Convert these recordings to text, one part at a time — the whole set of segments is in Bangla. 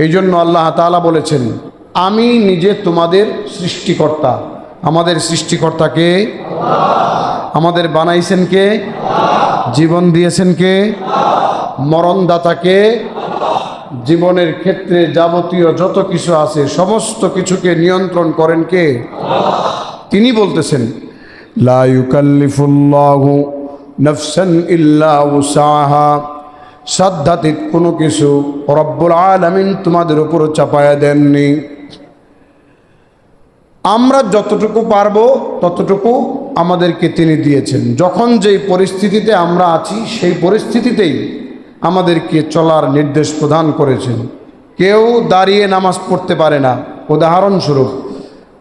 এই জন্য আল্লাহ তাআলা বলেছেন, আমি নিজে তোমাদের সৃষ্টিকর্তা। আমাদের সৃষ্টিকর্তা কে? আমাদের বানাইছেন কে? জীবন দিয়েছেন কে? মরণদাতা কে? জীবনের ক্ষেত্রে যাবতীয় যত কিছু আছে সমস্ত কিছুকে নিয়ন্ত্রণ করেন কে? তিনি বলতেছেন, লা ইউকাল্লিফুল্লাহু নাফসান ইল্লা উসাহা, সাধ্যাতীত কোনো কিছু রব্বুল আলামিন তোমাদের উপর চাপায়া দেননি। আমরা যতটুকু পারবো ততটুকু আমাদেরকে তিনি দিয়েছেন। যখন যেই পরিস্থিতিতে আমরা আছি সেই পরিস্থিতিতেই আমাদেরকে চলার নির্দেশ প্রদান করেছেন। কেউ দাঁড়িয়ে নামাজ পড়তে পারে না, উদাহরণস্বরূপ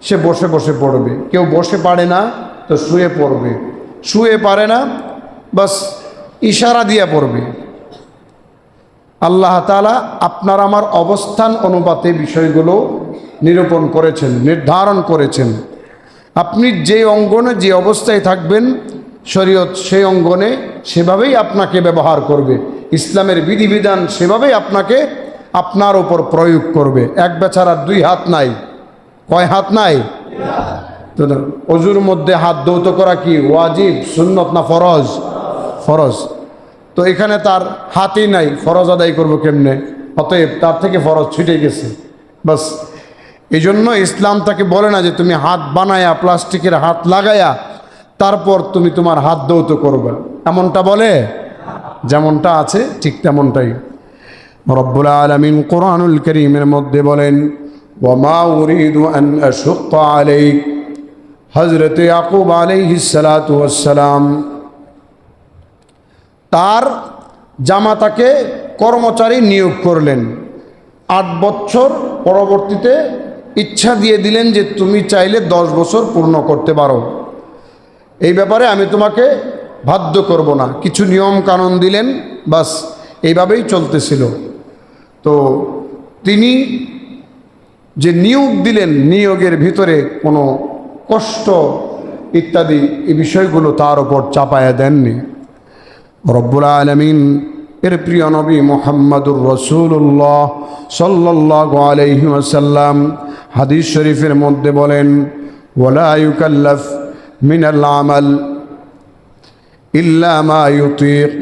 সে বসে বসে পড়বে। কেউ বসে পারে না তো শুয়ে পড়বে, শুয়ে পারে না বাস ইশারা দিয়ে পড়বে। আল্লাহ তাআলা আপনার আমার অবস্থান অনুপাতে বিষয়গুলো নিরূপণ করেছেন, নির্ধারণ করেছেন। আপনি যে অঙ্গনে যে অবস্থায় থাকবেন শরীয়ত সেই অঙ্গনে সেভাবেই আপনাকে ব্যবহার করবে। ইসলামের বিধিবিধান সেভাবেই আপনাকে আপনার উপর প্রয়োগ করবে। এক বেচারার দুই হাত নাই, কয় হাত নাই? তো অজুর মধ্যে হাত ধৌত করা কি ওয়াজিব, সুন্নত না ফরজ? ফরজ। তো এখানে তার হাতই নাই, ফরজ আদায় করবো কেমনে? অতএব তার থেকে ফরজ ছুটে গেছে বাস। এই জন্য ইসলাম তাকে বলে না যে তুমি হাত বানায়া প্লাস্টিকের হাত লাগায়া তারপর তুমি তোমার হাত ধৌত করবে, এমনটা বলে? যেমনটা আছে ঠিক তেমনটাই রব্বুল আলামিন কোরআনুল কারীমের মধ্যে বলেন, ওয়ামা উরিদু আন আশুক্কা আলাইক। হযরত ইয়াকুব আলাইহিস সালাতু ওয়াস সালাম তার জামাতাকে কর্মচারী নিয়োগ করলেন 8 বছর। পরবর্তীতে ইচ্ছা দিয়ে দিলেন যে তুমি চাইলে 10 বছর পূর্ণ করতে পারো, এই ব্যাপারে আমি তোমাকে বাধ্য করব না। কিছু নিয়ম কানুন দিলেন, বাস এইভাবেই চলতেছিল। তো তিনি যে নিয়োগ দিলেন, নিয়োগের ভিতরে কোনো কষ্ট ইত্যাদি এই বিষয়গুলো তার উপর চাপায়া দেননি। রব্বুল আলামিন এর প্রিয় নবী মুহাম্মদুর রাসূলুল্লাহ সাল্লাল্লাহু আলাইহি ওয়াসাল্লাম হাদিস শরীফের মধ্যে বলেন, ওয়ালা ইউকাল্লাফ মিনাল আমাল ইল্লা মা ইউতিক।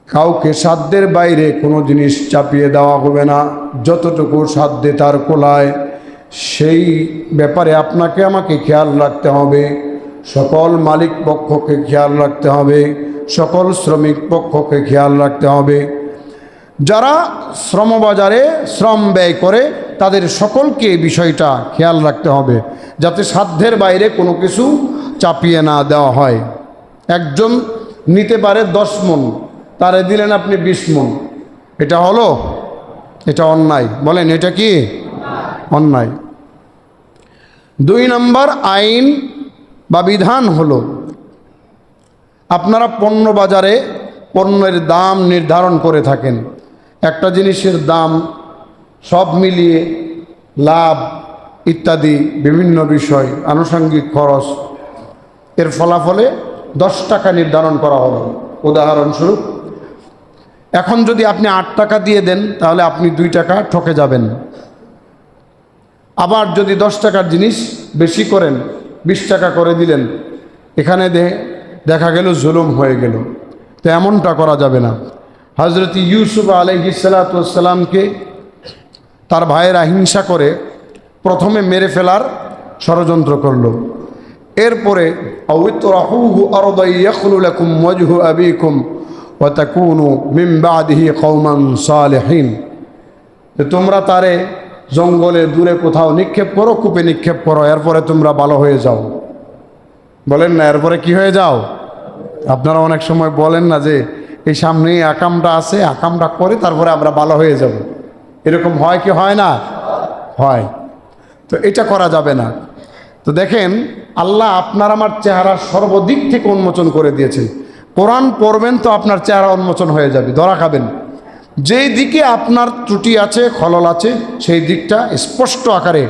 কাউকে সাধ্যের বাইরে কোনো জিনিস চাপিয়ে দেওয়া হবে না, যতটুকু সাধ্যে তার কোলায় সেই ব্যাপারে আপনাকে আমাকে খেয়াল রাখতে হবে। সকল মালিক পক্ষকে খেয়াল রাখতে হবে, সকল শ্রমিক পক্ষকে খেয়াল রাখতে হবে। যারা শ্রমবাজারে শ্রম ব্যয় করে তাদের সকলকে বিষয়টা খেয়াল রাখতে হবে যাতে সাধ্যের বাইরে কোনো কিছু চাপিয়ে না দেওয়া হয়। একজন নিতে পারে 10 মণ, তারে দিলেন আপনি 20 মণ, এটা হলো? এটা অন্যায়। বলেন এটা কি অন্যায়? 2 নম্বর আইন বা বিধান হলো, আপনারা পণ্য বাজারে পণ্যের দাম নির্ধারণ করে থাকেন। একটা জিনিসের দাম সব মিলিয়ে লাভ ইত্যাদি বিভিন্ন বিষয় আনুষঙ্গিক খরচ এর ফলাফলে 10 টাকা নির্ধারণ করা হলো উদাহরণস্বরূপ। এখন যদি আপনি 8 টাকা দিয়ে দেন তাহলে আপনি 2 টাকা ঠকে যাবেন। আবার যদি 10 টাকার জিনিস বেশি করেন, 20 টাকা করে দিলেন, এখানে দেখা গেল জুলুম হয়ে গেল। তো এমনটা করা যাবে না। হযরত ইউসুফ আলাইহিস সালাতু ওয়াস সালামকে তার ভাইয়েরা হিংসা করে প্রথমে মেরে ফেলার ষড়যন্ত্র করলো। এরপরে আউতরাহুহু আরদাই ইয়াখলু লাকুম ওয়াজহু আবিকুম ওয়া তাকুনু মিন বাদিহি কওমান সালিহিন। তোমরা তারে জঙ্গলে দূরে কোথাও নিক্ষেপ করো, কূপে নিক্ষেপ করো, এরপরে তোমরা ভালো হয়ে যাও। বলেন না এরপরে কি হয়ে যাও? আপনারা অনেক সময় বলেন না যে এই সামনেই আকামটা আছে, আকামটা করে তারপরে আমরা ভালো হয়ে যাব। এরকম হয় কি হয় না? হয়। তো এটা করা যাবে না। তো দেখেন আল্লাহ আপনার আমার চেহারা সর্বদিক থেকে উন্মোচন করে দিয়েছেন। কোরআন পড়বেন তো আপনার চেহারা উন্মোচন হয়ে যাবে, ধরা খাবেন। যেই দিকে আপনার ত্রুটি আছে, খলল আছে, সেই দিকটা স্পষ্ট আকারে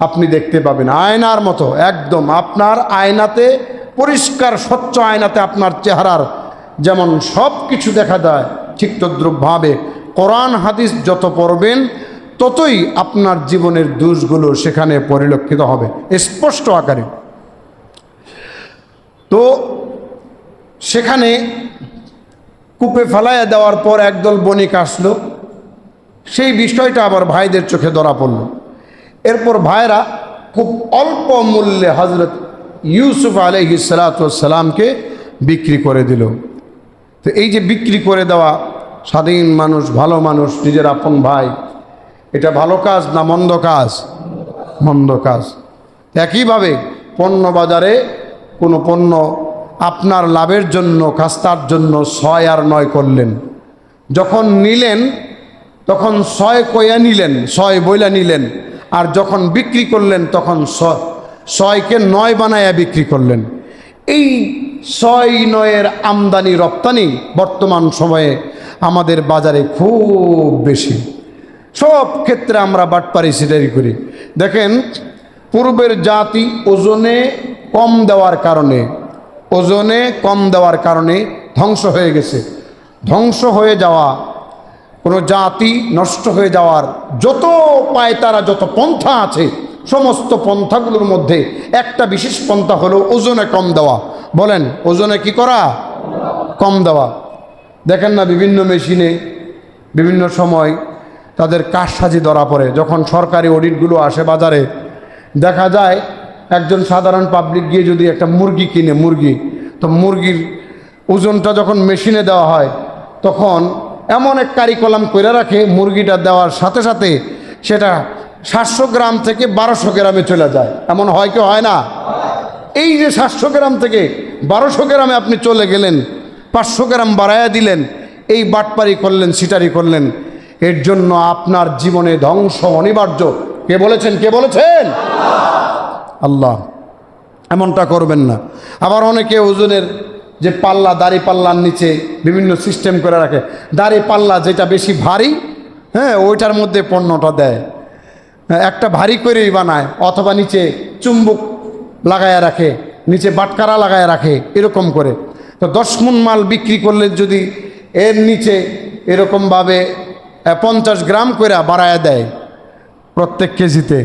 আপনি দেখতে পাবেন, আয়নার মতো একদম। আপনার আয়নাতে পরিষ্কার স্বচ্ছ আয়নাতে আপনার চেহারার যেমন সব কিছু দেখা যায়, ঠিক তদ্রূপভাবে কোরআন হাদিস যত পড়বেন ততই আপনার জীবনের দোষগুলো সেখানে পরিলক্ষিত হবে স্পষ্ট আকারে। তো সেখানে কূপে ফেলাইয়া দেওয়ার পর একদল বণিক আসলো, সেই বিষয়টা আবার ভাইদের চোখে ধরা পড়ল। এরপর ভাইরা খুব অল্প মূল্যে হজরত ইউসুফ আলাইহিস সালামকে বিক্রি করে দিল। তো এই যে বিক্রি করে দেওয়া, স্বাধীন মানুষ, ভালো মানুষ, নিজের আপন ভাই, এটা ভালো কাজ না মন্দ কাজ? মন্দ কাজ। একইভাবে পণ্য বাজারে কোনো পণ্য আপনার লাভের জন্য, কাস্তার জন্য 6 আর 9 করলেন, যখন নিলেন তখন 6 কইয়া নিলেন, 6 বইলা নিলেন, আর যখন বিক্রি করলেন তখন 6কে 9 বানায়া বিক্রি করলেন। এই 6-9 আমদানি রপ্তানি বর্তমান সময়ে আমাদের বাজারে খুব বেশি। সব ক্ষেত্রে আমরা বাটপারি সিটারি করি। দেখেন, পূর্বের জাতি ওজনে কম দেওয়ার কারণে ধ্বংস হয়ে গেছে। ধ্বংস হয়ে যাওয়া, কোনো জাতি নষ্ট হয়ে যাওয়ার যত পায়তারা, যত পন্থা আছে, সমস্ত পন্থাগুলোর মধ্যে একটা বিশেষ পন্থা হলো ওজনে কম দেওয়া। বলেন, ওজনে কি করা? কম দেওয়া। দেখেন না, বিভিন্ন মেশিনে বিভিন্ন সময় তাদের কারসাজি ধরা পড়ে। যখন সরকারি অডিটগুলো আসে বাজারে, দেখা যায় একজন সাধারণ পাবলিক গিয়ে যদি একটা মুরগি কিনে, তো মুরগির ওজনটা যখন মেশিনে দেওয়া হয় তখন এমন এক কারিকলাম করে রাখে, মুরগিটা দেওয়ার সাথে সাথে সেটা 700 গ্রাম থেকে 1200 গ্রামে চলে যায়। এমন হয় কি হয় না? এই যে 700 গ্রাম থেকে 1200 গ্রামে আপনি চলে গেলেন, 500 গ্রাম বাড়াইয়া দিলেন, এই বাটপারি করলেন, সিটারি করলেন, এর জন্য আপনার জীবনে ধ্বংস অনিবার্য। কে বলেছেন? আল্লাহ। এমনটা করবেন না। আবার অনেকে ওজনের যে পাল্লা, দাড়ি পাল্লার নিচে বিভিন্ন সিস্টেম করে রাখে, দাড়ি পাল্লা যেটা বেশি ভারী, ওইটার মধ্যে পণ্যটা দেয়, একটা ভারী করেই বানায়, অথবা নিচে চুম্বক লাগায় রাখে, নিচে বাটকারা লাগায় রাখে, এরকম করে। তো 10 মণ মাল বিক্রি করলে যদি এর নিচে এরকমভাবে 50 গ্রাম করে বাড়ায় দেয় প্রত্যেক কেজিতে,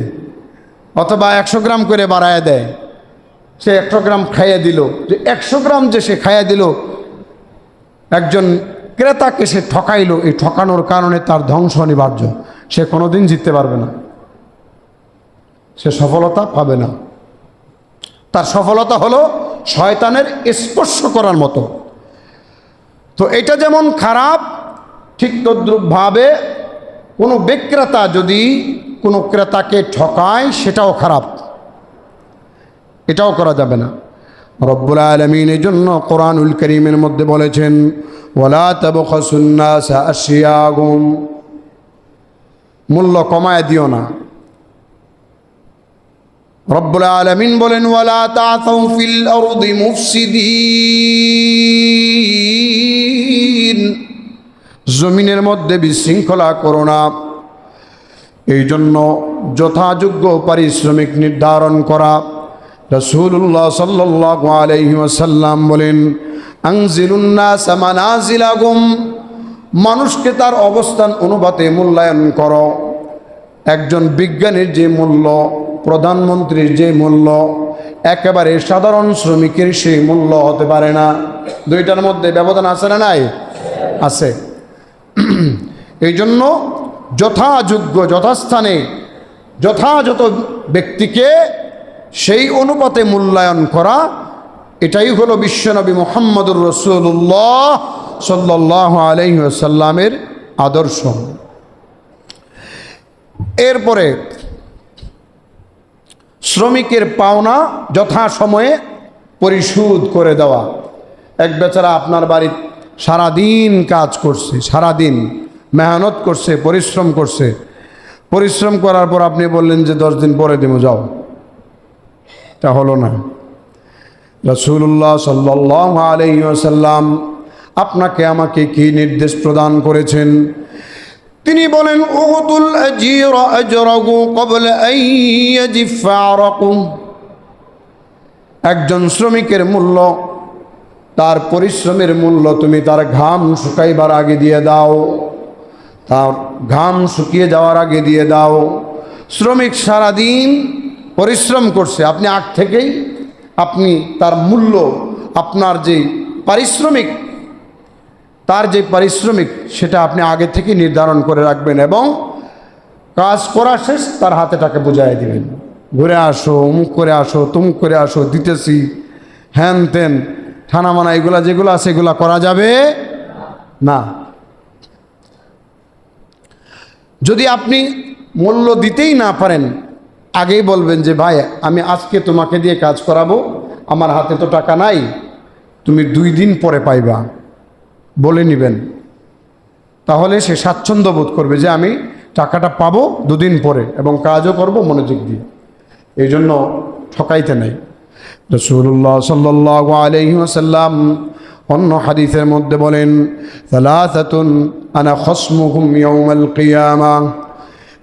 অথবা 100 গ্রাম করে বাড়ায় দেয়, সে 100 গ্রাম খাইয়ে দিল, যে 100 গ্রাম যে সে খাইয়ে দিল, একজন ক্রেতাকে সে ঠকাইলো, এই ঠকানোর কারণে তার ধ্বংস অনিবার্য। সে কোনোদিন জিততে পারবে না, সে সফলতা পাবে না। তার সফলতা হলো শয়তানের স্পর্শ করার মতো। তো এটা যেমন খারাপ, ঠিক তদ্রূপভাবে কোনো বিক্রেতা যদি কোনো ক্রেতাকে ঠকায়, সেটাও খারাপ, এটাও করা যাবে না। রব্বুল আলামিন এই জন্য কোরআনুল কারীমের মধ্যে বলেছেন, ওয়ালা তাবখাসুন নাসা আশিয়াহুম, মূল্য কমায় দিও না। রব্বুল আলামিন বলেন, ওয়ালা তাআসাউ ফিল আরদি মুফসিদিন, জমিনের মধ্যে বিশৃঙ্খলা করো না। এই জন্য যথাযোগ্য পারিশ্রমিক নির্ধারণ করা। রাসূলুল্লাহ সাল্লাল্লাহু আলাইহি ওয়াসাল্লাম বলেন, আনজিলুন নাস মানাজিলাহুম, মানুষকে তার অবস্থান অনুপাতে মূল্যায়ন করো। একজন বিজ্ঞানীর যে মূল্য, প্রধানমন্ত্রীর যে মূল্য, একেবারে সাধারণ শ্রমিকের সেই মূল্য হতে পারে না। দুইটার মধ্যে ব্যবধান আছে না নাই? আছে। এই জন্য যথাযোগ্য, যথাস্থানে, যথাযথ ব্যক্তিকে সেই অনুপাতে মূল্যায়ন করা, এটাই হলো বিশ্বনবী মুহাম্মদুর রাসূলুল্লাহ সাল্লাল্লাহু আলাইহি ওয়াসাল্লামের আদর্শ। এরপরে শ্রমিকের পাওনা যথাসময়ে পরিশোধ করে দেওয়া। এক বেচারা আপনার বাড়িতে সারাদিন কাজ করছে, সারাদিন মেহনত করছে, পরিশ্রম করার পর আপনি বললেন যে 10 দিন পরে দেবো, যাও, তা হলো না। রাসূলুল্লাহ সাল্লাল্লাহু আলাইহি ওয়াসাল্লাম আপনাকে আমাকে কি নির্দেশ প্রদান করেছেন? তিনি বলেন, উতুল আজীর আজরাহু ক্বাবলা আন ইয়াজিফা আরাকু, একজন শ্রমিকের মূল্য, তার পরিশ্রমের মূল্য তুমি তার ঘাম শুকাইবার আগে দিয়ে দাও। তার ঘাম শুকিয়ে যাওয়ার আগে দিয়ে দাও। শ্রমিক সারাদিন পরিশ্রম করছে, আপনি আগ থেকেই আপনি তার মূল্য, আপনার যে পারিশ্রমিক, তার যে পারিশ্রমিক সেটা আপনি আগে থেকে নির্ধারণ করে রাখবেন এবং কাজ করা শেষ তার হাতে টাকা বুঝাই দিবেন। ঘুরে আসো, অমুক করে আসো, তুমুক করে আসো, দিতেছি, হ্যান তেন ঠানা মানা এগুলা যেগুলো আছে এগুলা করা যাবে না। যদি আপনি মূল্য দিতেই না পারেন, আগেই বলবেন যে ভাই আমি আজকে তোমাকে দিয়ে কাজ করাবো, আমার হাতে তো টাকা নাই, তুমি 2 দিন পরে পাইবা, বলে নেবেন। তাহলে সে স্বাচ্ছন্দ্য বোধ করবে যে আমি টাকাটা পাবো 2 দিন পরে এবং কাজও করব মনোযোগ দিয়ে। এই জন্য ঠকাইতে নাই। রাসূলুল্লাহ সাল্লাল্লাহু আলাইহি ওয়াসাল্লাম অন্য হাদিসের মধ্যে বলেন, সালাসাতুন আনা খসমুহুম ইয়াউমাল কিয়ামা,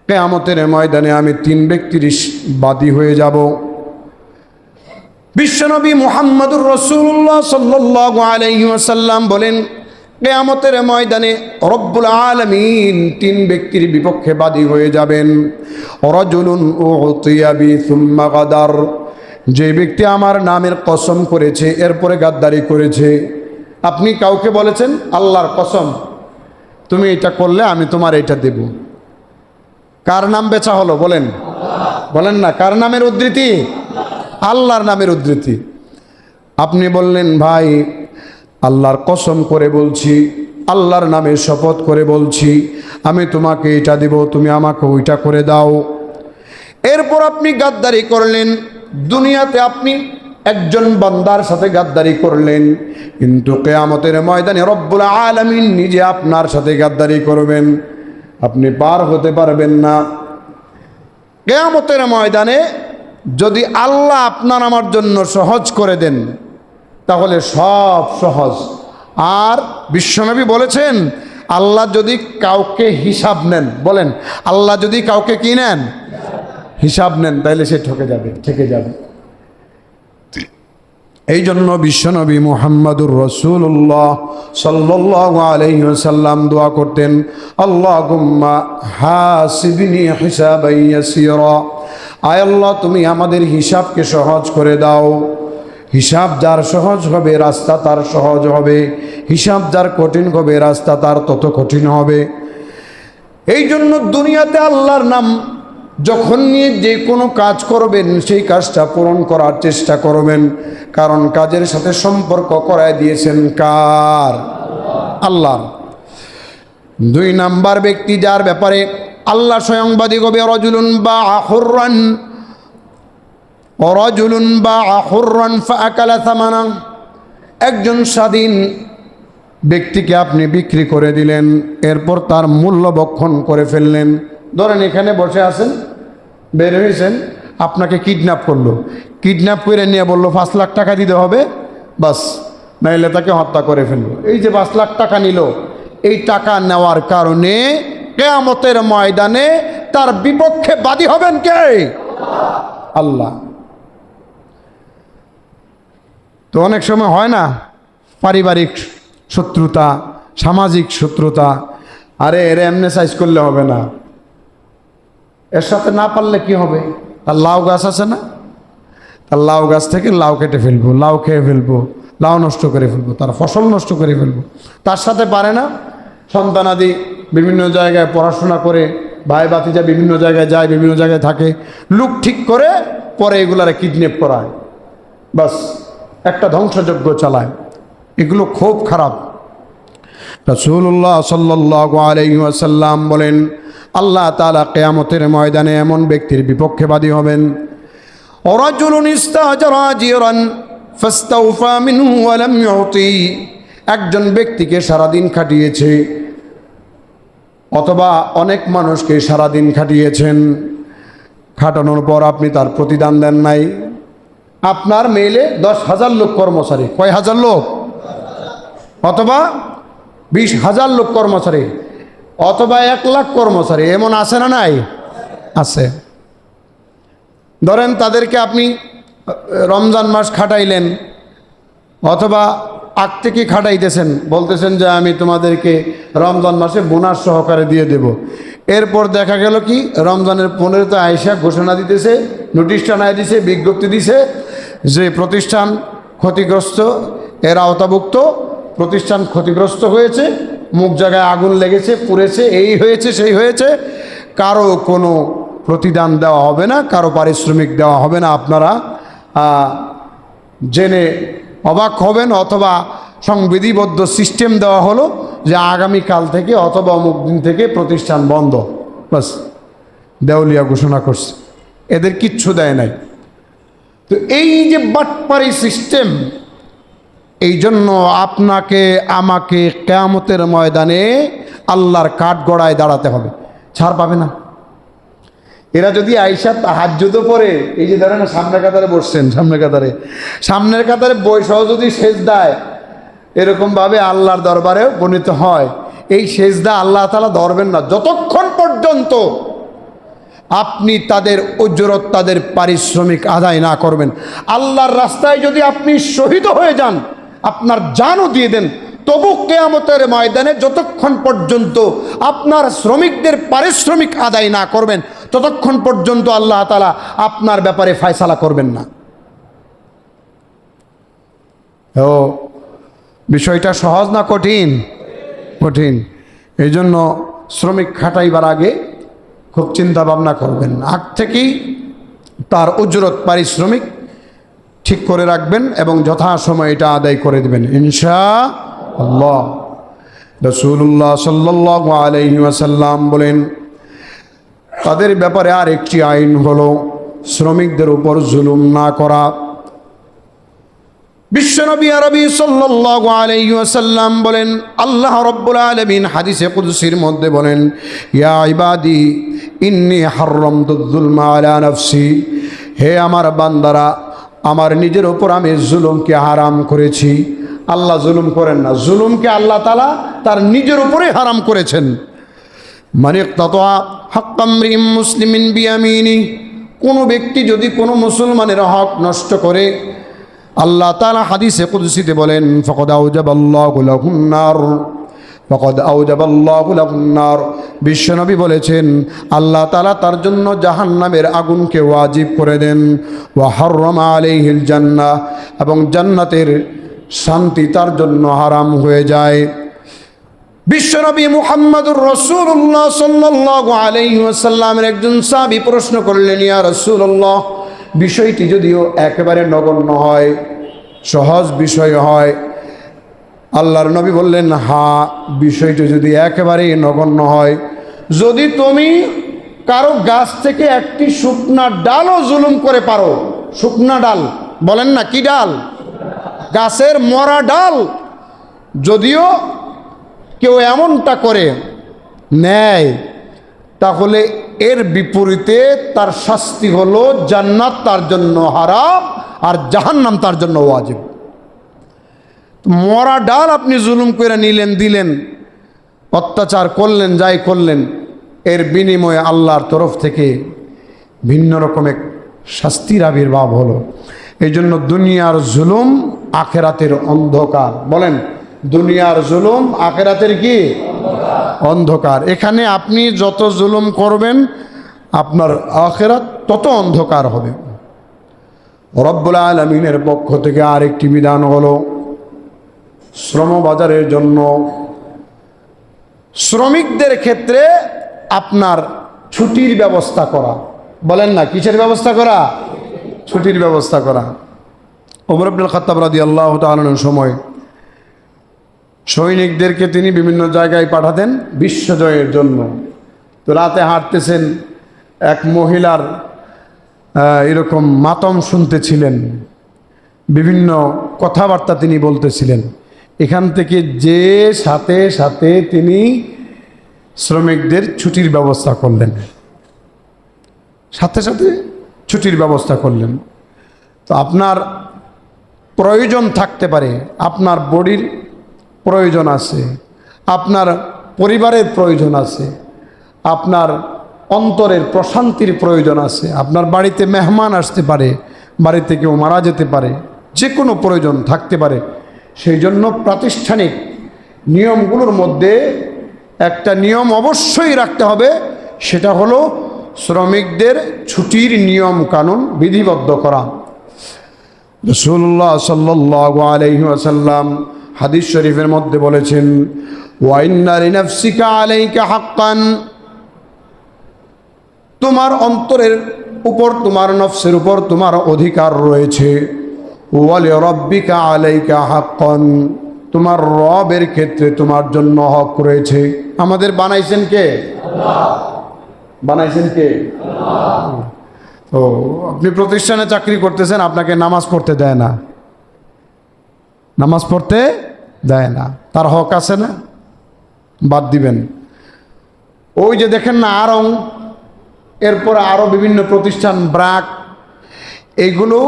কিয়ামতের ময়দানে আমি 3 ব্যক্তির বাদী হয়ে যাব। বিশ্বনবী মুহাম্মদুর রাসূলুল্লাহ সাল্লাল্লাহু আলাইহি ওয়াসাল্লাম বলেন, কিয়ামতের ময়দানে রব্বুল আলামিন 3 ব্যক্তির বিপক্ষে বাদী হয়ে যাবেন। রাজুলুন উতিয়া বি সুম্মা গাদার, যে ব্যক্তি আমার নামের কসম করেছে এরপরে গাদ্দারি করেছে। আপনি কাউকে বলেছেন আল্লাহর কসম তুমি এটা করলে আমি তোমার এটা দেব, কার নাম বেচা হলো বলেন? বলেন না, কার নামের উদ্ধৃতি? আল্লাহর নামের উদ্ধৃতি। আপনি বললেন ভাই আল্লাহর কসম করে বলছি, আল্লাহর নামে শপথ করে বলছি আমি তোমাকে এটা দেব, তুমি আমাকে ওইটা করে দাও। এরপর আপনি গাদ্দারি করলেন, দুনিয়াতে আপনি একজন বান্দার সাথে গাদ্দারি করলেন, কিন্তু কিয়ামতের ময়দানে রব্বুল আলামিন নিজে আপনার সাথে গাদ্দারি করবেন, আপনি পার হতে পারবেন না। কিয়ামতের ময়দানে যদি আল্লাহ আপনার আমার জন্য সহজ করে দেন তাহলে সব সহজ। আর বিশ্বনবী বলেছেন আল্লাহ যদি কাউকে হিসাব নেন, বলেন আল্লাহ যদি কাউকে কি নেন? হিসাব নেন, তাইলে সে ঠকে যাবে। এই জন্য বিশ্বনবী মুহাম্মদুর রাসূলুল্লাহ সাল্লাল্লাহু আলাইহি ওয়াসাল্লাম দোয়া করতেন, আল্লাহুম্মা হাসিবনি হিসাবান ইয়াসীরা, আয় আল্লাহ তুমি আমাদের হিসাবকে সহজ করে দাও। হিসাব যার সহজ হবে রাস্তা তার সহজ হবে, হিসাব যার কঠিন হবে রাস্তা তার তত কঠিন হবে। এই জন্য দুনিয়াতে আল্লাহর নাম যখন নিয়ে যে কোনো কাজ করবেন সেই কাজটা পূরণ করার চেষ্টা করবেন, কারণ কাজের সাথে সম্পর্ক করায় দিয়েছেন কার? আল্লাহর। 2 নাম্বার ব্যক্তি যার ব্যাপারে আল্লাহ স্বয়ংবাদী হবে, রাজুলুন বা হুররান ফাআকালা থামানা, একজন স্বাধীন ব্যক্তিকে আপনি বিক্রি করে দিলেন, এরপর তার মূল্য বক্ষণ করে ফেললেন। ধরেন এখানে বসে আছেন, বের হয়েছেন, আপনাকে কিডন্যাপ করলো, কিডন্যাপ করে নিয়ে বললো 5 লাখ টাকা দিতে হবে, বাস, নাইলে তাকে হত্যা করে ফেললো। এই যে 5 লাখ টাকা নিল, এই টাকা নেওয়ার কারণে কিয়ামতের ময়দানে তার বিপক্ষে বাদী হবেন কে? আল্লাহ। তো অনেক সময় হয় না পারিবারিক শত্রুতা, সামাজিক শত্রুতা, আরে এরে এমনি সাইজ করলে হবে না, এর সাথে না পারলে কি হবে? তার লাউ গাছ আছে না, তার লাউ গাছ থেকে লাউ কেটে ফেলবো, লাউ খেয়ে ফেলবো, লাউ নষ্ট করে ফেলবো, তার ফসল নষ্ট করে ফেলবো। তার সাথে পারে না, সন্তানাদি বিভিন্ন জায়গায় পড়াশোনা করে, ভাই ভাতিজা বিভিন্ন জায়গায় যায়, বিভিন্ন জায়গায় থাকে, লুক ঠিক করে পরে এগুলারে কিডন্যাপ করায়, বাস একটা ধ্বংসযজ্ঞ চালায়। এগুলো খুব খারাপ। রাসূলুল্লাহ সাল্লাল্লাহু আলাইহি ওয়াসাল্লাম বলেন, আল্লাহ তাআলা কিয়ামতের ময়দানে এমন ব্যক্তির বিপক্ষে বাদী হবেন, রাজুলুন ইস্তাজারা জিরান ফাস্তাওফা মিনহু ওয়া লাম ইউতি, একজন ব্যক্তিকে সারাদিন খাটিয়েছে, অথবা অনেক মানুষকে সারাদিন খাটিয়েছেন, খাটানোর পর আপনি তার প্রতিদান দেন নাই। আপনার মেইলে 10,000 লোক কর্মচারী, কয় হাজার লোক? অথবা 20,000 লোক কর্মচারী, অথবা 1 লাখ কর্মচারী, এমন আছে না নাই? আছে। ধরেন তাদেরকে আপনি রমজান মাস খাটাইলেন, অথবা আগ থেকে খাটাইতেছেন, বলতেছেন যে আমি তোমাদেরকে রমজান মাসে বোনাস সহকারে দিয়ে দেব। এরপর দেখা গেল কি রমজানের 15তে আয়েশা ঘোষণা দিতেছে, নোটিশ টানায় দিছে, বিজ্ঞপ্তি দিছে যে প্রতিষ্ঠান ক্ষতিগ্রস্ত, এর আওতাভুক্ত প্রতিষ্ঠান ক্ষতিগ্রস্ত হয়েছে, মুখ জায়গায় আগুন লেগেছে, পুড়েছে, এই হয়েছে সেই হয়েছে, কারো কোনো প্রতিদান দেওয়া হবে না, কারো পারিশ্রমিক দেওয়া হবে না। আপনারা জেনে অবাক হবেন, অথবা সংবিধিবদ্ধ সিস্টেম দেওয়া হলো যে আগামীকাল থেকে অথবা অমুক দিন থেকে প্রতিষ্ঠান বন্ধ, বাস দেউলিয়া ঘোষণা করছে। এদের কিচ্ছু দেয় নাই। তো এই যে বাটপারি সিস্টেম, এই জন্য আপনাকে আমাকে কিয়ামতের ময়দানে আল্লাহর কাঠগড়ায় দাঁড়াতে হবে, ছাড় পাবে না। এরা যদি আয়েশা তাহাজ্জুদও পড়ে, এই যে ধরেন সামনের কাতারে বসছেন, সামনের কাতারে বৈশাও যদি সেজদায় এরকমভাবে আল্লাহর দরবারে বর্ণিত হয়, এই সেজদা আল্লাহ তাআলা ধরবেন না যতক্ষণ পর্যন্ত আপনি তাদের উজরত, তাদের পারিশ্রমিক আদায় না করবেন। আল্লাহর রাস্তায় যদি আপনি শহীদ হয়ে যান, আপনার জানও দিয়ে দেন, তবু কিয়ামতের ময়দানে যতক্ষণ পর্যন্ত আপনার শ্রমিকদের পারিশ্রমিক আদায় না করবেন, ততক্ষণ পর্যন্ত আল্লাহ তাআলা আপনার ব্যাপারে ফয়সালা করবেন না। ও বিষয়টা সহজ না কঠিন? কঠিন। এই জন্য শ্রমিক খাটাইবার আগে খুব চিন্তা ভাবনা করবেন, আগ থেকেই তার উজরত পারিশ্রমিক ঠিক করে রাখবেন এবং যথাসময়ে এটা আদায় করে দেবেন ইনশাআল্লাহ। রাসূলুল্লাহ সাল্লাল্লাহু আলাইহি ওয়াসাল্লাম বলেন, তাদের ব্যাপারে আর একটি আইন হলো শ্রমিকদের উপর জুলুম না করা। বিশ্বনবী আরবি সাল্লাল্লাহু আলাইহি ওয়াসাল্লাম বলেন, আল্লাহ রাব্বুল আলামিন হাদিসে কুদসির মধ্যে বলেন, ইয়া ইবাদি ইন্নী হারামতুয যুলমা আলা নাফসি, হে আমার বান্দারা, আমার নিজের উপর আমি জুলুমকে হারাম করেছি। আল্লাহ জুলুম করেন না, জুলুমকে আল্লাহ তাআলা তার নিজের উপরে হারাম করেছেন। মান ইক্তাতা হাক্কা ইমরিইন মুসলিমিন বিয়ামিনি, কোনো ব্যক্তি যদি কোনো মুসলমানের হক নষ্ট করে, আল্লাহ তাআলা হাদিসে কুদসিতে বলেন, ফাকাদ আওজাবাল্লাহু লাহুন নার, ফাকাদ আওজাবাল্লাহু লাহুন নার। বিশ্বনবী বলেছেন, আল্লাহ তাআলা তার জন্য জাহান্নামের আগুনকে ওয়াজিব করে দেন। ওয়া হাররামা আলাইহিল জান্নাহ, এবং জান্নাতের শান্তি তার জন্য হারাম হয়ে যায়। বিশ্বনবী মুহাম্মদুর রাসূলুল্লাহ সাল্লাল্লাহু আলাইহি ওয়াসাল্লামের একজন সাহাবী প্রশ্ন করলেন, ইয়া রাসূলুল্লাহ, বিষয়টি যদিও একেবারে নগণ্য হয়, সহজ বিষয় হয়, আল্লাহর নবী বললেন, হ্যাঁ, বিষয়টি যদি একেবারেই নগণ্য হয়, যদি তুমি কারো গাছ থেকে একটি শুকনা ডালও জুলুম করে পারো, শুকনা ডাল বলেন না, কি ডাল? গাছের মরা ডাল, যদিও কেউ এমনটা করে নেয়, তাহলে এর বিপরীতে তার শাস্তি হলো জান্নাত তার জন্য হারাম আর জাহান্নাম তার জন্য ওয়াজিব। মরা ডাল আপনি জুলুম করে নিলেন, দিলেন, অত্যাচার করলেন, যাই করলেন, এর বিনিময়ে আল্লাহর তরফ থেকে ভিন্ন রকমের শাস্তির আবির্ভাব হলো। এই জন্য দুনিয়ার জুলুম আখেরাতের অন্ধকার। বলেন, দুনিয়ার জুলুম আখেরাতের কি? অন্ধকার। এখানে আপনি যত জুলুম করবেন, আপনার আখেরাত তত অন্ধকার হবে। রব্বুল আলামিনের পক্ষ থেকে আরেকটি বিধান হলো শ্রমবাজারের জন্য শ্রমিকদের ক্ষেত্রে আপনার ছুটির ব্যবস্থা করা। বলেন না, কিসের ব্যবস্থা করা? ছুটির ব্যবস্থা করা। ওমর ইবনুল খাত্তাব রাদিয়াল্লাহু তাআলা আনহুর সময় সৈনিকদেরকে তিনি বিভিন্ন জায়গায় পাঠাতেন বিশ্বজয়ের জন্য। তো রাতে হাঁটতেছেন, এক মহিলার এরকম মাতম শুনতেছিলেন, বিভিন্ন কথাবার্তা তিনি বলতেছিলেন। এখান থেকে যে সাথে সাথে তিনি শ্রমিকদের ছুটির ব্যবস্থা করলেন, সাথে সাথে ছুটির ব্যবস্থা করলেন। তো আপনার প্রয়োজন থাকতে পারে, আপনার বডির প্রয়োজন আছে, আপনার পরিবারের প্রয়োজন আছে, আপনার অন্তরের প্রশান্তির প্রয়োজন আছে, আপনার বাড়িতে মেহমান আসতে পারে, বাড়িতে কেউ মারা যেতে পারে, যে কোনো প্রয়োজন থাকতে পারে। সেই জন্য প্রাতিষ্ঠানিক নিয়মগুলোর মধ্যে একটা নিয়ম অবশ্যই রাখতে হবে, সেটা হলো শ্রমিকদের ছুটির নিয়ম কানুন বিধিবদ্ধ করা। রাসূলুল্লাহ সাল্লাল্লাহু আলাইহি ওয়াসাল্লাম হাদিস শরীফের মধ্যে বলেছেন, ওয়া ইন্না লিনাফসিকা আলাইকা হাক্কান, তোমার অন্তরের উপর, তোমার নফসের উপর তোমার অধিকার রয়েছে। ওয়া লিরাব্বিকা আলাইকা হাক্কান, তোমার রবের ক্ষেত্রে তোমার জন্য হক রয়েছে। আমাদের বানাইছেন কে? আল্লাহ। বানাইছেন কে? আল্লাহ। তো আপনি প্রতিষ্ঠানে চাকরি করতেছেন, আপনাকে নামাজ পড়তে দেয় না, নামাজ পড়তে দেয় না, তার হক আছে না? বাদ দিবেন। ওই যে দেখেন না আরং, এরপর আরও বিভিন্ন প্রতিষ্ঠান, ব্র্যাক, এইগুলো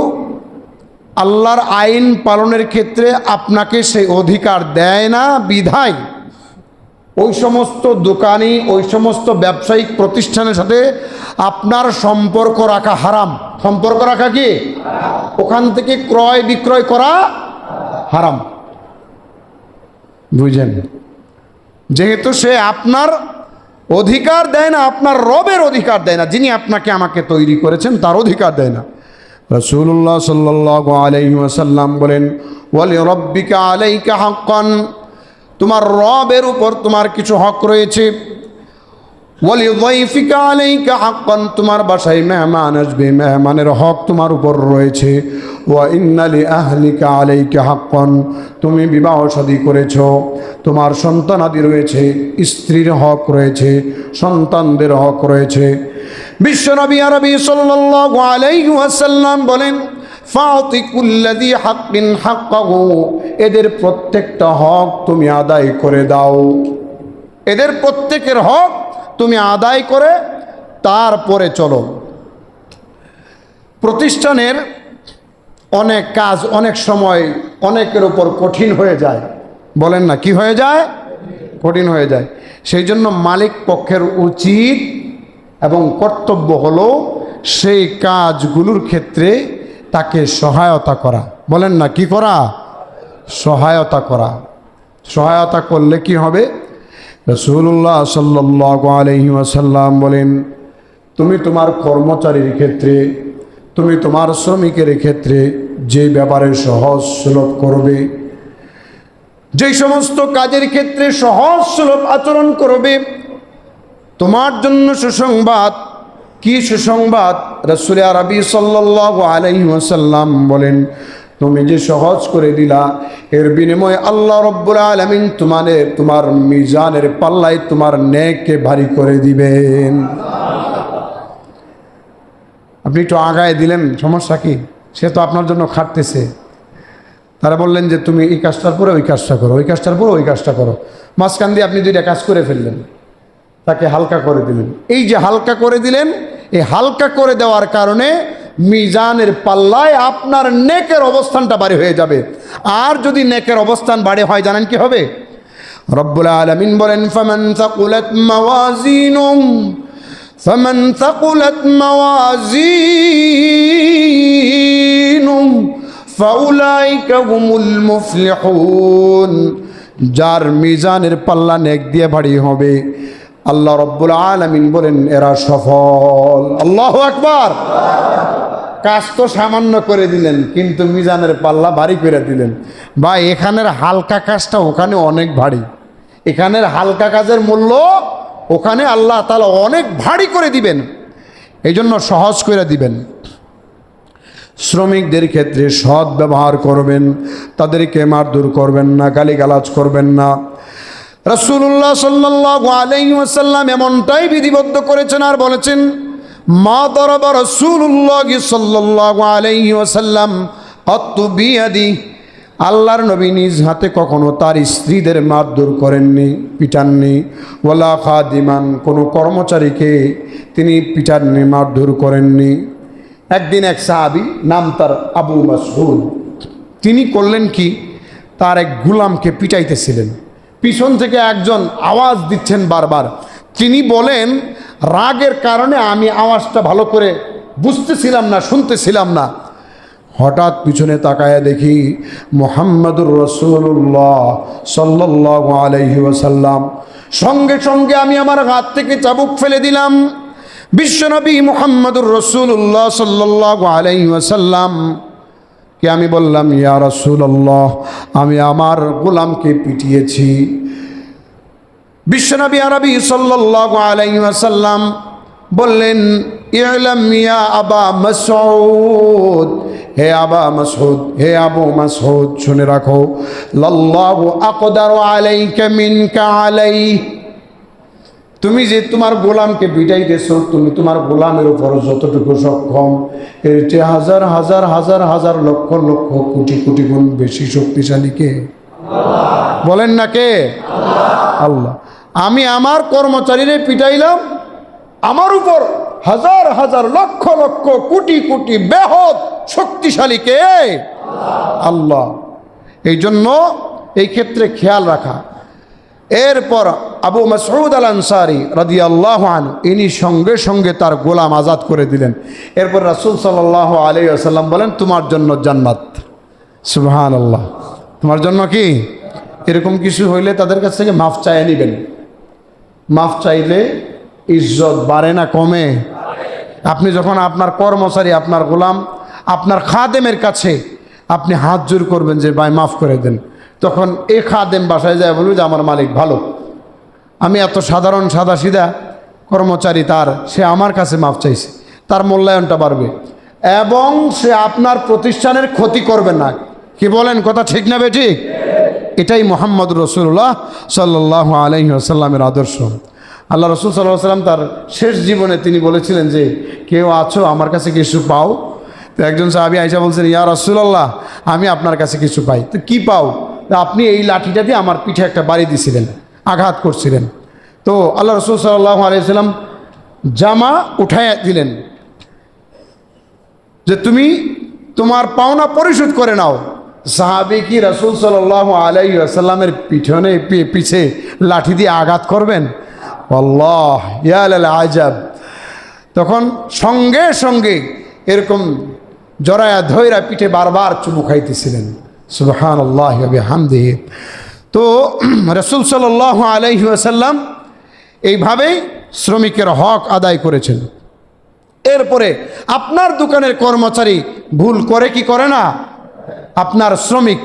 আল্লাহর আইন পালনের ক্ষেত্রে আপনাকে সেই অধিকার দেয় না বিধায় ওই সমস্ত দোকানি, ওই সমস্ত ব্যবসায়িক প্রতিষ্ঠানের সাথে আপনার সম্পর্ক রাখা হারাম। সম্পর্ক রাখা কি? ওখান থেকে ক্রয় বিক্রয় করা হারাম। বুঝেন? যেহেতু সে আপনার অধিকার দেয় না, আপনার রবের অধিকার দেয় না, যিনি আপনাকে আমাকে তৈরি করেছেন তার অধিকার দেয় না। রাসূলুল্লাহ সাল্লাল্লাহু আলাইহি ওয়াসাল্লাম বলেন, ওয়া লিরাব্বিকা আলাইকা হাক্কান, তোমার রবের উপর তোমার কিছু হক রয়েছে। ওয়া লিযাইফিকা আলাইকা হাক্কান, তোমার বাসায় মেহমান আসবে, মেহমানের হক তোমার উপর রয়েছে। ওয়া ইন্না লিআহলিকা আলাইকা হাক্কান, তুমি বিবাহ শাদী করেছ, তোমার সন্তানাদি রয়েছে, স্ত্রীর হক রয়েছে, সন্তানদের হক রয়েছে। বিশ্বনবী আরবি সাল্লাল্লাহু আলাইহি ওয়াসাল্লাম বলেন, ফাতি কুল্লাযী হাক্কিন হাক্কাহু, এদের প্রত্যেকটা হক তুমি আদায় করে দাও। এদের প্রত্যেকের হক তুমি আদায় করে তারপরে চলো। প্রতিষ্ঠানের অনেক কাজ অনেক সময় অনেকের উপর কঠিন হয়ে যায়, বলেন না, কি হয়ে যায়? কঠিন হয়ে যায়। সেই জন্য মালিক পক্ষের উচিত এবং কর্তব্য হলো সেই কাজগুলোর ক্ষেত্রে তাকে সহায়তা করা। বলেন না, কি করা? সহায়তা করা। সহায়তা করলে কি হবে? রাসূলুল্লাহ সাল্লাল্লাহু আলাইহি ওয়াসাল্লাম বলেন, তুমি তোমার কর্মচারীর ক্ষেত্রে, তুমি তোমার শ্রমিকের ক্ষেত্রে যে ব্যাপারে সহজ সুলভ করবে, যেই সমস্ত কাজের ক্ষেত্রে সহজ সুলভ আচরণ করবে, তোমার জন্য সুসংবাদ। কি সুসংবাদ? রাসূল আরবি সাল্লাল্লাহু আলাইহি ওয়াসাল্লাম বলেন, তুমি যে সহজ করে দিলা, এর বিনিময়ে আল্লাহ রাব্বুল আলামিন তোমার মিজানের পাল্লায় তোমার নেককে ভারী করে দিবেন। আপনি একটু আগায় দিলেন, সমস্যা কি? সে তো আপনার জন্য খাটতেছে। তারা বললেন যে তুমি এই কাজটার পরে ওই কাজটা করো, ওই কাজটার পরে ওই কাজটা করো, মাঝখান দিয়ে আপনি দুইটা কাজ করে ফেললেন, তাকে হালকা করে দিলেন। এই যে হালকা করে দিলেন, এই হালকা করে দেওয়ার কারণে মিজানের পাল্লায় আপনার নেকের অবস্থানটা বাড়ি হয়ে যাবে। আর যদি নেকের অবস্থান বাড়ি হয়, জানেন কি হবে? রব্বুল আলামিন বলেন, ফামান সাকুলাত মাওয়াজিনুহুম ফাউলাইকা হুমুল মুফলিহুন, যার মিজানের পাল্লা নেক দিয়ে ভারী হবে, আল্লাহ রব্বুল আলামিন বলেন এরা সফল। আল্লাহু আকবার। কাজ তো সামান্য করে দিলেন, কিন্তু মিজানের পাল্লা ভারী করে দিলেন। বা এখানের হালকা কাজটা ওখানে অনেক ভারী, এখানের হালকা কাজের মূল্য ওখানে আল্লাহ তাআলা অনেক ভারী করে দিবেন। এই জন্য সহজ করে দিবেন। শ্রমিকদের ক্ষেত্রে সৎ ব্যবহার করবেন, তাদেরকে মারধর করবেন না, গালিগালাজ করবেন না। রাসূলুল্লাহ সাল্লাল্লাহু আলাইহি ওয়াসাল্লাম এমনটাই বিধিবদ্ধ করেছেন আর বলেছেন, মা দারাবা রাসূলুল্লাহ সাল্লাল্লাহু আলাইহি ওয়াসাল্লাম আত্তু বিয়াদি, আল্লাহর নবী নিজ হাতে কখনো তার স্ত্রীদের মারধর করেননি, পিটাননি। ওয়ালা খাদিমান, কোনো কর্মচারীকে তিনি পিটাননি, মারধর করেননি। একদিন এক সাহাবী, নাম তার আবু মাসউদ, তিনি করলেন কি, তার এক গোলামকে পিটাইতেছিলেন। পিছন থেকে একজন আওয়াজ দিচ্ছেন বারবার। তিনি বলেন, রাগের কারণে আমি আওয়াজটা ভালো করে বুঝতেছিলাম না, শুনতেছিলাম না। হঠাৎ পিছনে তাকায়া দেখি মুহাম্মাদুর রাসূলুল্লাহ সাল্লাল্লাহু আলাইহি ওয়াসাল্লাম। সঙ্গে সঙ্গে আমি আমার হাত থেকে চাবুক ফেলে দিলাম। বিশ্বনবী মুহাম্মাদুর রাসূলুল্লাহ সাল্লাল্লাহু আলাইহি ওয়াসাল্লাম কে আমি বললাম, ইয়া রাসূলুল্লাহ, আমি আমার গোলামকে পিটিয়েছি। বিশ্বনবী আরবি সাল্লাল্লাহু আলাইহি ওয়াসাল্লাম বললেন, ইলাম ইয়া আবা মাসউদ, হে আবা মাসউদ, হে আবু মাসউদ, শুনে রাখো, লাল্লাহু আকদারু আলাইকা মিনকা আলাইহি, তুমি যে তোমার গোলামকে পিটাইতেছো, তুমি তোমার গোলামের উপর যতটুকু সক্ষম, এর চেয়ে হাজার হাজার হাজার হাজার লক্ষ লক্ষ কোটি কোটি গুণ বেশি শক্তিশালী কে? বলেন না কে? আল্লাহ। আমি আমার কর্মচারীরে পিটাইলাম, আমার উপর হাজার হাজার লক্ষ লক্ষ কোটি কোটি বেহদ শক্তিশালী কে? আল্লাহ। এই জন্য এই ক্ষেত্রে খেয়াল রাখা। এরপর আবু মাসউদ আল আনসারী রাদিয়াল্লাহু আনহু ইনি সঙ্গে সঙ্গে তার গোলাম আজাদ করে দিলেন। এরপর রাসূল সাল্লাল্লাহু আলাইহি ওয়াসাল্লাম বলেন, তোমার জন্য জান্নাত। সুবহানাল্লাহ। তোমার জন্য কি? এরকম কিছু হইলে তাদের কাছ থেকে মাফ চাইয়ে নেবেন। মাফ চাইলে ইজ্জত বাড়ে না কমে? আপনি যখন আপনার কর্মচারী, আপনার গোলাম, আপনার খাদেমের কাছে আপনি হাত জোর করবেন যে ভাই মাফ করে দেন, তখন এই খাদেম বাসায় যায় বলবে যে আমার মালিক ভালো, আমি এত সাধারণ সাদা সিধা কর্মচারী, সে আমার কাছে মাফ চাইছে, তার মূল্যায়নটা বাড়বে এবং সে আপনার প্রতিষ্ঠানের ক্ষতি করবে না। কি বলেন? কথা ঠিক না বেঠিক? এটাই মুহাম্মদুর রাসূলুল্লাহ সাল্লাল্লাহু আলাইহি ওয়াসাল্লামের আদর্শ। আল্লাহ রাসূল সাল্লাল্লাহু আলাইহি ওয়াসাল্লাম তার শেষ জীবনে তিনি বলেছিলেন যে, কেউ আছো আমার কাছে কিছু পাও? তো একজন সাহাবী আয়েশা বলছেন, ইয়া রাসূলুল্লাহ, আমি আপনার কাছে কিছু পাই। তো কি পাও? আপনি এই লাঠিটা দিয়ে আমার পিঠে একটা বাড়ি দিয়েছিলেন, আঘাত করছিলেন। তো আল্লাহ রাসূল সাল্লাল্লাহু আলাইহি ওয়াসাল্লাম জামা উঠাইয়া দিলেন যে তুমি তোমার পাওনা পরিশোধ করে নাও। সাহাবী কি রাসূল সাল্লাল্লাহু আলাইহি ওয়াসাল্লামের পিছে লাঠি দিয়ে আঘাত করবেন? আল্লাহ, ইয়া লাল আজাব। তখন সঙ্গে সঙ্গে এরকম জড়ায়া ধৈরা পিঠে বারবার চুমু খাইতেছিলেন। সুবহানাল্লাহি ওয়া বিহামদিহি। তো রাসূল সাল্লাল্লাহু আলাইহি ওয়াসাল্লাম এইভাবেই শ্রমিকের হক আদায় করেছেন। এরপরে আপনার দোকানের কর্মচারী ভুল করে কি করে না? আপনার শ্রমিক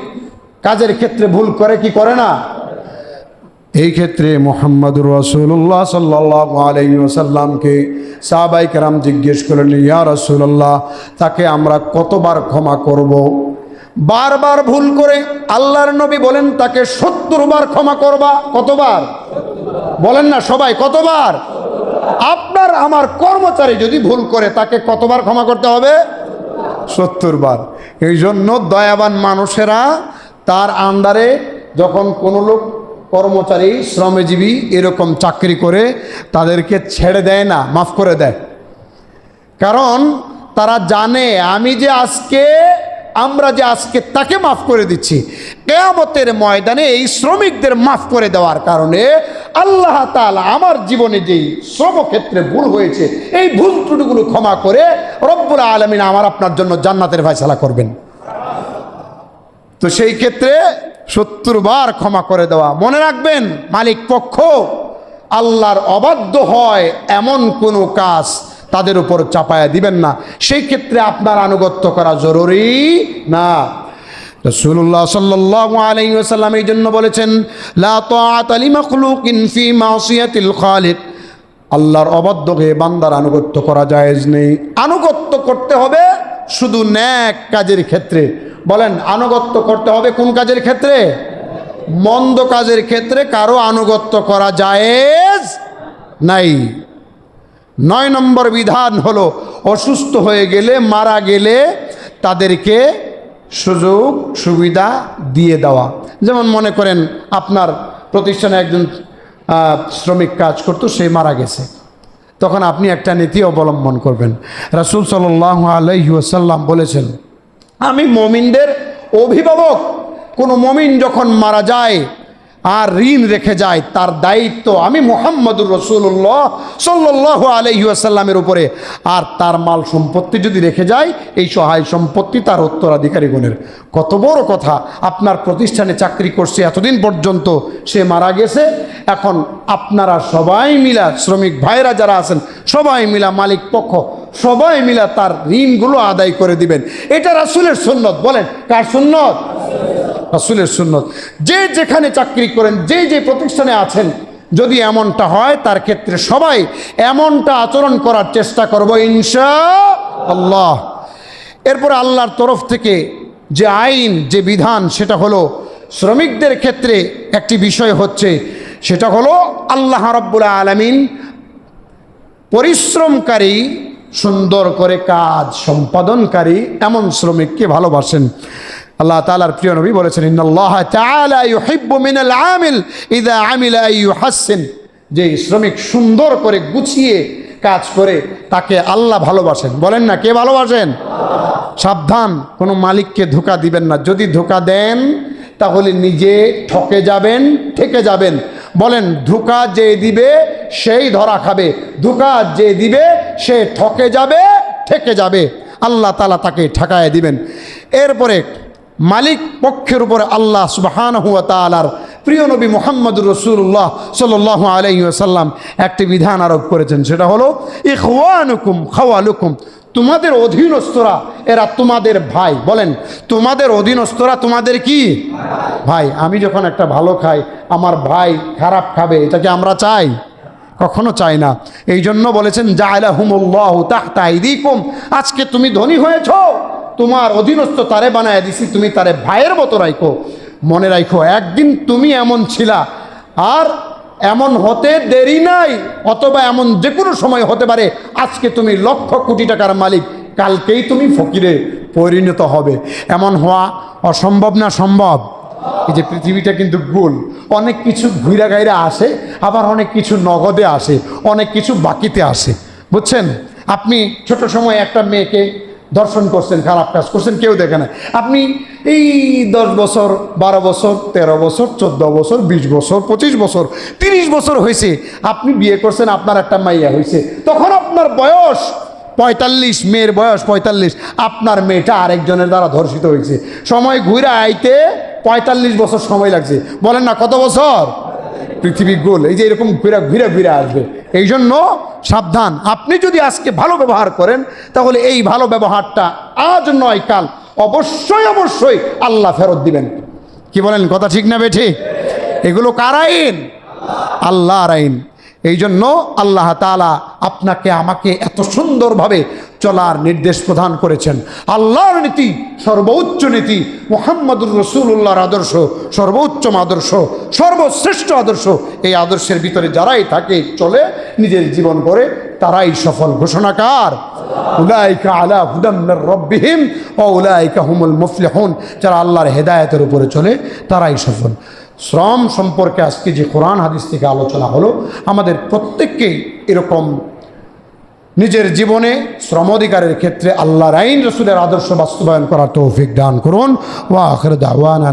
কাজের ক্ষেত্রে ভুল করে কি করে না? এই ক্ষেত্রে মুহাম্মদুর রাসূলুল্লাহ সাল্লাল্লাহু আলাইহি ওয়াসাল্লামকে সাহাবায়ে কেরাম জিজ্ঞেস করলেন, ইয়া রাসূলুল্লাহ, তাকে আমরা কতবার ক্ষমা করব? বারবার ভুল করে আল্লাহর নবী বলেন তাকে 70 বার ক্ষমা করবা। কতবার? বলেন না সবাই, কতবার? আপনার আমার কর্মচারী যদি ভুল করে তাকে কতবার ক্ষমা করতে হবে? 70 বার। এই জন্য দয়াবান মানুষেরা তার আন্ডারে যখন কোনো লোক কর্মচারী শ্রমজীবী এরকম চাকরি করে তাদেরকে ছেড়ে দেয় না, মাফ করে দেয়। কারণ তারা জানে আমরা যে আজকে তাকে মাফ করে দিচ্ছি, কিয়ামতের ময়দানে এই শ্রমিকদের মাফ করে দেওয়ার কারণে আল্লাহ তাআলা আমার জীবনে যেই শ্রমক্ষেত্রে ভুল হয়েছে এই ভুল ত্রুটিগুলো ক্ষমা করে রব্বুল আলামিন আমার আপনার জন্য জান্নাতের ফয়সালা করবেন। তো সেই ক্ষেত্রে 70 বার ক্ষমা করে দেওয়া। মনে রাখবেন, মালিক পক্ষ আল্লাহর অবাধ্য হয় এমন কোনো কাজ তাদের উপর চাপায়া দিবেন না। সেই ক্ষেত্রে আপনার আনুগত্য করা জরুরি না। রাসূলুল্লাহ সাল্লাল্লাহু আলাইহি ওয়াসাল্লাম এই জন্য বলেছেন, লা তাআতা লিমাখলুকিন ফি মাসিয়াতিল খালিক, আল্লাহর অবাধ্য হয়ে বান্দার আনুগত্য করা জায়েজ নেই। আনুগত্য করতে হবে শুধু নেক কাজের ক্ষেত্রে। বলেন, আনুগত্য করতে হবে কোন কাজের ক্ষেত্রে? মন্দ কাজের ক্ষেত্রে কারো আনুগত্য করা জায়েজ নাই। 9 নম্বর বিধান হলো, অসুস্থ হয়ে গেলে, মারা গেলে তাদেরকে সুযোগ সুবিধা দিয়ে দেওয়া। যেমন মনে করেন আপনার প্রতিষ্ঠানে একজন শ্রমিক কাজ করতো, সে মারা গেছে, তখন আপনি একটা নীতি অবলম্বন করবেন। রাসূল সাল্লাল্লাহু আলাইহি ওয়াসাল্লাম বলেছেন, আমি মুমিনদের অভিভাবক। কোনো মুমিন যখন মারা যায় আর ঋণ রেখে যায়, তার দায়িত্ব আমি মুহাম্মদুর রাসূলুল্লাহ সাল্লাল্লাহু আলাইহি ওয়াসাল্লামের উপরে। আর তার মাল সম্পত্তি যদি রেখে যায়, এই সহায় সম্পত্তি তার উত্তরাধিকারীগণের। কত বড় কথা! আপনার প্রতিষ্ঠানে চাকরি করছে এতদিন পর্যন্ত, সে মারা গেছে, এখন আপনারা সবাই মিলা, শ্রমিক ভাইরা যারা আছেন সবাই মিলা, মালিক পক্ষ সবাই মিলা তার ঋণগুলো আদায় করে দিবেন। এটা রাসূলের সুন্নত। বলেন, কার সুন্নত? রাসূলের সুন্নত। যে যেখানে চাকরি করেন, যে যে প্রতিষ্ঠানে আছেন, যদি এমনটা হয় তার ক্ষেত্রে সবাই এমনটা আচরণ করার চেষ্টা করব ইনশাআল্লাহ। এরপর আল্লাহর তরফ থেকে যে আইন, যে বিধান, সেটা হলো শ্রমিকদের ক্ষেত্রে একটি বিষয় হচ্ছে, সেটা হলো আল্লাহ রাব্বুল আলামিন পরিশ্রমকারী, সুন্দর করে কাজ সম্পাদনকারী এমন শ্রমিককে ভালোবাসেন। আল্লাহ তাআলার প্রিয় নবী বলেছেন, ইন্নাল্লাহ তাআলা ইউহিব্বু মিনাল আমিল ইযা আমিলা আইয়ুহাসসিন। যে শ্রমিক সুন্দর করে গুছিয়ে কাজ করে তাকে আল্লাহ ভালোবাসেন। বলেন না, কে ভালোবাসেন? সাবধান, কোনো মালিককে ধোঁকা দিবেন না। যদি ধোঁকা দেন তাহলে নিজে ঠকে যাবেন, ঠেকে যাবেন। বলেন, ধোঁকা যে দিবে সেই ধরা খাবে, ধোঁকা যে দিবে সে ঠকে যাবে, ঠেকে যাবে। আল্লাহ তাআলা তাকে ঠকায় দিবেন। এরপরে মালিক পক্ষের উপরে আল্লাহ সুবহানাহু ওয়া তাআলার প্রিয় নবী মুহাম্মদুর রাসূলুল্লাহ সাল্লাল্লাহু আলাইহি ওয়াসাল্লাম একটি বিধান আরোপ করেছেন, সেটা হলো ইখওয়ানুকুম খাওয়ালুকুম। তোমাদের অধীনস্থরা এরা তোমাদের ভাই। বলেন, তোমাদের অধীনস্থরা তোমাদের কি ভাই। আমি যখন একটা ভালো খাই, আমার ভাই খারাপ খাবে, এটাকে আমরা চাই? কখনো চাই না। এই জন্য বলেছেন জাআলাহুমুল্লাহু তাহতা আইদিকুম। আজকে তুমি ধনী হয়েছো, তোমার অধীনস্থ তারে বানায় দিছি, তুমি তারে ভাইয়ের মতো রাখো। মনে রাখো, একদিন তুমি এমন ছিলা, আর এমন হতে দেরি নাই, অথবা এমন যে কোনো সময় হতে পারে আজকে তুমি লক্ষ কোটি টাকার মালিক, কালকেই তুমি ফকিরে পরিণত হবে। এমন হওয়া অসম্ভব না সম্ভব? এই যে পৃথিবীটা কিন্তু গোল, অনেক কিছু ঘুরা গাইরা আসে, আবার অনেক কিছু নগদে আসে, অনেক কিছু বাকিতে আসে। বুঝছেন? আপনি ছোট সময় একটা মেয়েকে দর্শন করছেন, খারাপ কাজ করছেন, কেউ দেখে না। আপনি এই 10 বছর, 12 বছর, 13 বছর, 14 বছর, 20 বছর, 25 বছর, 30 বছর হয়েছে, আপনি বিয়ে করছেন, আপনার একটা মাইয়া হয়েছে, তখন আপনার বয়স 45, মেয়ের বয়স 45, আপনার মেয়েটা আরেকজনের দ্বারা ধর্ষিত হয়েছে। সময় ঘুরে আইতে 45 বছর সময় লাগছে। বলেন না, কত বছর? পৃথিবী গোল, এই যে এরকম ঘুরে ঘুরে ঘুরে আসবে। এই জন্য সাবধান। আপনি যদি আজকে ভালো ব্যবহার করেন, তাহলে এই ভালো ব্যবহারটা আজ নয় কাল অবশ্যই অবশ্যই আল্লাহ ফেরত দিবেন। কি বলেন, কথা ঠিক না বেঠিক? এগুলো কার আইন? আল্লাহর আইন। এই জন্য আল্লাহ তাআলা আপনাকে আমাকে এত সুন্দরভাবে চলার নির্দেশ প্রদান করেছেন। আল্লাহর নীতি সর্বোচ্চ নীতি, মুহাম্মদুর রাসূলুল্লাহর আদর্শ সর্বোচ্চম আদর্শ, সর্বশ্রেষ্ঠ আদর্শ। এই আদর্শের ভিতরে যারাই থাকে, চলে, নিজের জীবন করে, তারাই সফল। ঘোষণাকার উলাইকা আলা হুদাম মির রাব্বিহিম ওয়া উলাইকা হুমুল মুফলিহুন। যারা আল্লাহর হেদায়েতের উপরে চলে তারাই সফল। শ্রম সম্পর্কে আজকে যে কোরআন হাদিস থেকে আলোচনা হলো, আমাদের প্রত্যেককেই এরকম নিজের জীবনে শ্রম অধিকারের ক্ষেত্রে আল্লাহর আইন, রাসূলের আদর্শ বাস্তবায়ন করার তৌফিক দান করুন। ওয়া আখির দাওয়ানা